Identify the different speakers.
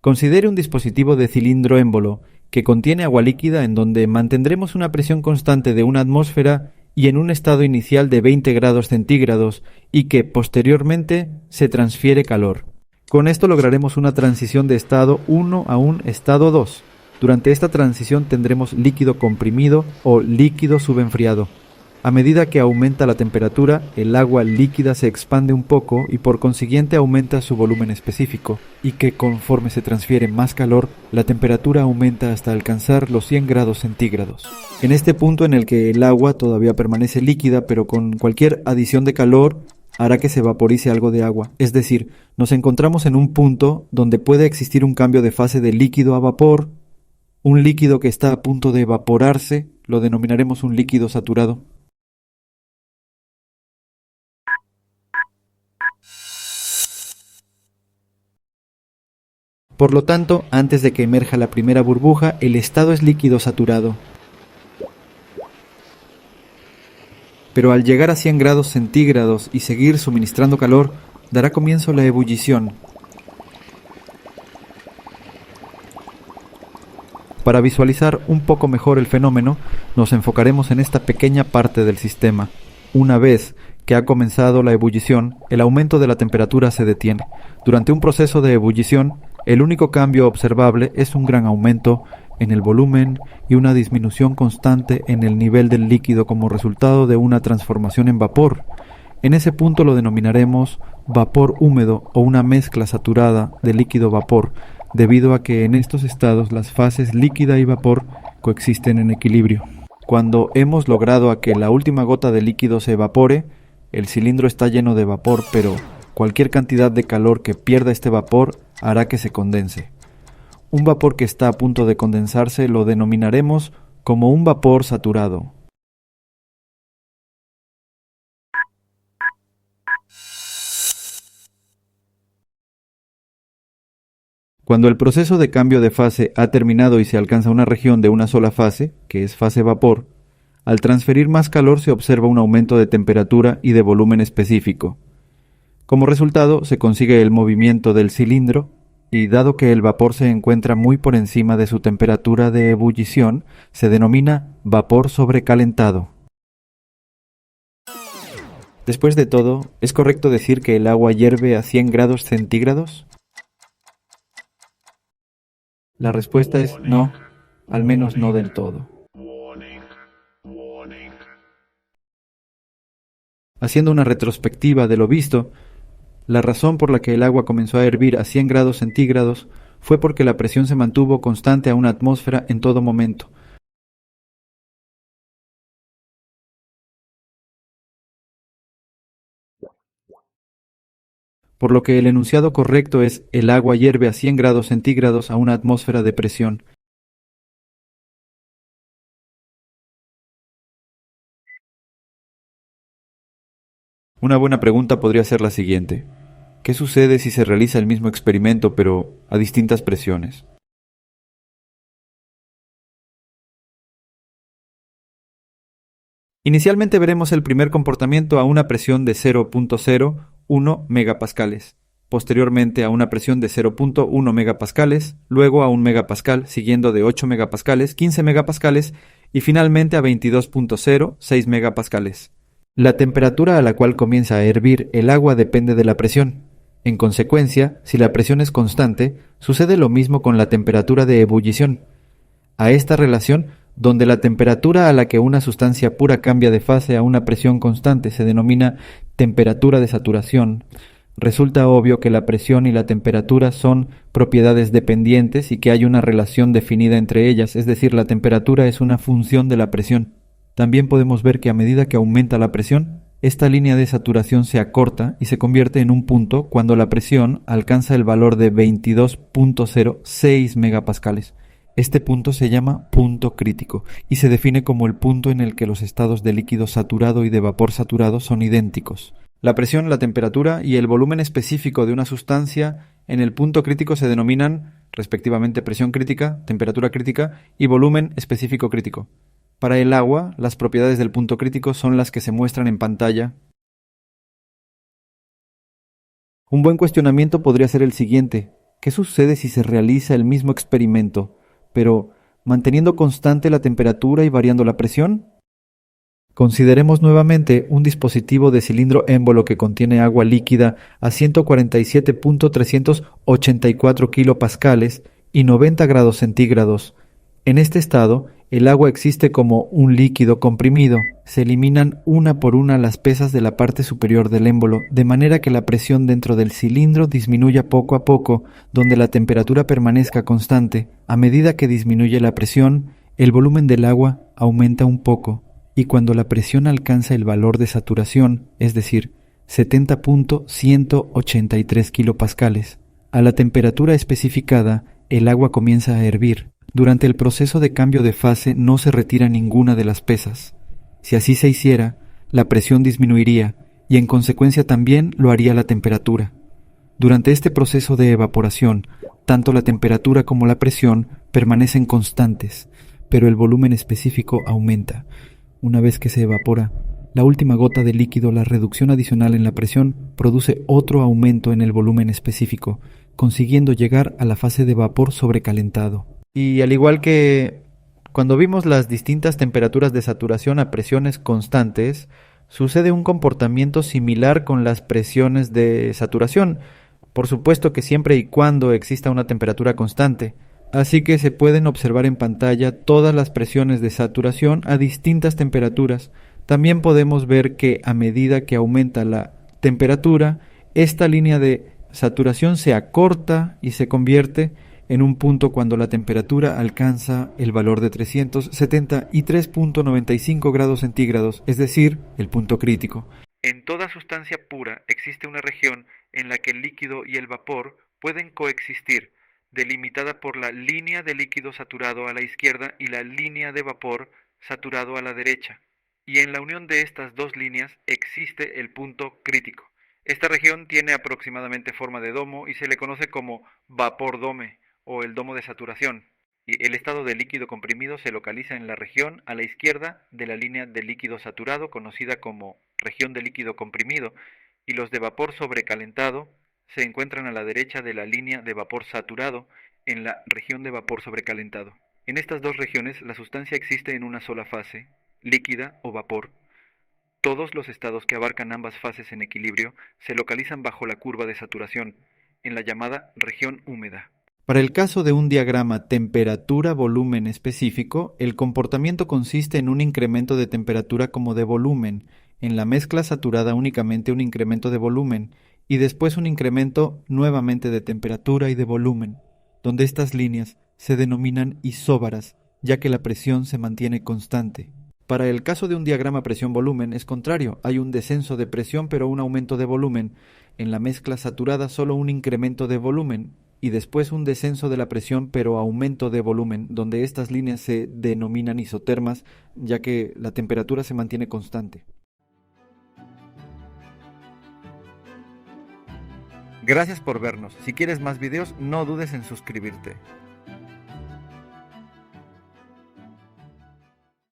Speaker 1: Considere un dispositivo de cilindro émbolo que contiene agua líquida en donde mantendremos una presión constante de 1 atmósfera y en un estado inicial de 20 grados centígrados y que posteriormente se transfiere calor. Con esto lograremos una transición de estado 1 a un estado 2. Durante esta transición tendremos líquido comprimido o líquido subenfriado. A medida que aumenta la temperatura, el agua líquida se expande un poco y por consiguiente aumenta su volumen específico, y que conforme se transfiere más calor, la temperatura aumenta hasta alcanzar los 100 grados centígrados. En este punto en el que el agua todavía permanece líquida, pero con cualquier adición de calor, hará que se vaporice algo de agua. Es decir, nos encontramos en un punto donde puede existir un cambio de fase de líquido a vapor. Un líquido que está a punto de evaporarse lo denominaremos un líquido saturado. Por lo tanto, antes de que emerja la primera burbuja, el estado es líquido saturado. Pero al llegar a 100 grados centígrados y seguir suministrando calor, dará comienzo la ebullición. Para visualizar un poco mejor el fenómeno, nos enfocaremos en esta pequeña parte del sistema. Una vez que ha comenzado la ebullición, el aumento de la temperatura se detiene. Durante un proceso de ebullición, el único cambio observable es un gran aumento en el volumen y una disminución constante en el nivel del líquido como resultado de una transformación en vapor. En ese punto lo denominaremos vapor húmedo o una mezcla saturada de líquido-vapor, debido a que en estos estados las fases líquida y vapor coexisten en equilibrio. Cuando hemos logrado a que la última gota de líquido se evapore, el cilindro está lleno de vapor, pero cualquier cantidad de calor que pierda este vapor hará que se condense. Un vapor que está a punto de condensarse lo denominaremos como un vapor saturado. Cuando el proceso de cambio de fase ha terminado y se alcanza una región de una sola fase, que es fase vapor, al transferir más calor se observa un aumento de temperatura y de volumen específico. Como resultado, se consigue el movimiento del cilindro y dado que el vapor se encuentra muy por encima de su temperatura de ebullición, se denomina vapor sobrecalentado. Después de todo, ¿es correcto decir que el agua hierve a 100 grados centígrados? La respuesta es no, al menos no del todo. Haciendo una retrospectiva de lo visto, la razón por la que el agua comenzó a hervir a 100 grados centígrados fue porque la presión se mantuvo constante a una atmósfera en todo momento. Por lo que el enunciado correcto es: el agua hierve a 100 grados centígrados a una atmósfera de presión. Una buena pregunta podría ser la siguiente: ¿qué sucede si se realiza el mismo experimento pero a distintas presiones? Inicialmente veremos el primer comportamiento a una presión de 0.01 megapascales, posteriormente a una presión de 0.1 megapascales, luego a 1 megapascal, siguiendo de 8 megapascales, 15 megapascales y finalmente a 22.06 megapascales. La temperatura a la cual comienza a hervir el agua depende de la presión. En consecuencia, si la presión es constante, sucede lo mismo con la temperatura de ebullición. A esta relación, donde la temperatura a la que una sustancia pura cambia de fase a una presión constante se denomina temperatura de saturación, resulta obvio que la presión y la temperatura son propiedades dependientes y que hay una relación definida entre ellas, es decir, la temperatura es una función de la presión. También podemos ver que a medida que aumenta la presión, esta línea de saturación se acorta y se convierte en un punto cuando la presión alcanza el valor de 22.06 megapascales. Este punto se llama punto crítico y se define como el punto en el que los estados de líquido saturado y de vapor saturado son idénticos. La presión, la temperatura y el volumen específico de una sustancia en el punto crítico se denominan, respectivamente, presión crítica, temperatura crítica y volumen específico crítico. Para el agua, las propiedades del punto crítico son las que se muestran en pantalla. Un buen cuestionamiento podría ser el siguiente: ¿Qué sucede si se realiza el mismo experimento, pero manteniendo constante la temperatura y variando la presión? Consideremos nuevamente un dispositivo de cilindro émbolo que contiene agua líquida a 147.384 kilopascales y 90 grados centígrados. En este estado, el agua existe como un líquido comprimido. Se eliminan una por una las pesas de la parte superior del émbolo, de manera que la presión dentro del cilindro disminuya poco a poco, donde la temperatura permanezca constante. A medida que disminuye la presión, el volumen del agua aumenta un poco, y cuando la presión alcanza el valor de saturación, es decir, 70.183 kilopascales, a la temperatura especificada, el agua comienza a hervir. Durante el proceso de cambio de fase no se retira ninguna de las pesas. Si así se hiciera, la presión disminuiría y en consecuencia también lo haría la temperatura. Durante este proceso de evaporación, tanto la temperatura como la presión permanecen constantes, pero el volumen específico aumenta. Una vez que se evapora la última gota de líquido, la reducción adicional en la presión produce otro aumento en el volumen específico, consiguiendo llegar a la fase de vapor sobrecalentado. Y al igual que cuando vimos las distintas temperaturas de saturación a presiones constantes, sucede un comportamiento similar con las presiones de saturación, por supuesto que siempre y cuando exista una temperatura constante. Así que se pueden observar en pantalla todas las presiones de saturación a distintas temperaturas. También podemos ver que a medida que aumenta la temperatura, esta línea de saturación se acorta y se convierte en un punto cuando la temperatura alcanza el valor de 373.95 grados centígrados, es decir, el punto crítico. En toda sustancia pura existe una región en la que el líquido y el vapor pueden coexistir, delimitada por la línea de líquido saturado a la izquierda y la línea de vapor saturado a la derecha. Y en la unión de estas dos líneas existe el punto crítico. Esta región tiene aproximadamente forma de domo y se le conoce como vapor dome o el domo de saturación. Y el estado de líquido comprimido se localiza en la región a la izquierda de la línea de líquido saturado, conocida como región de líquido comprimido, y los de vapor sobrecalentado se encuentran a la derecha de la línea de vapor saturado, en la región de vapor sobrecalentado. En estas dos regiones la sustancia existe en una sola fase, líquida o vapor. Todos los estados que abarcan ambas fases en equilibrio se localizan bajo la curva de saturación, en la llamada región húmeda. Para el caso de un diagrama temperatura-volumen específico, el comportamiento consiste en un incremento de temperatura como de volumen, en la mezcla saturada únicamente un incremento de volumen, y después un incremento nuevamente de temperatura y de volumen, donde estas líneas se denominan isóbaras, ya que la presión se mantiene constante. Para el caso de un diagrama presión-volumen es contrario, hay un descenso de presión pero un aumento de volumen, en la mezcla saturada solo un incremento de volumen, y después un descenso de la presión pero aumento de volumen, donde estas líneas se denominan isotermas, ya que la temperatura se mantiene constante. Gracias por vernos. Si quieres más videos, no dudes en suscribirte.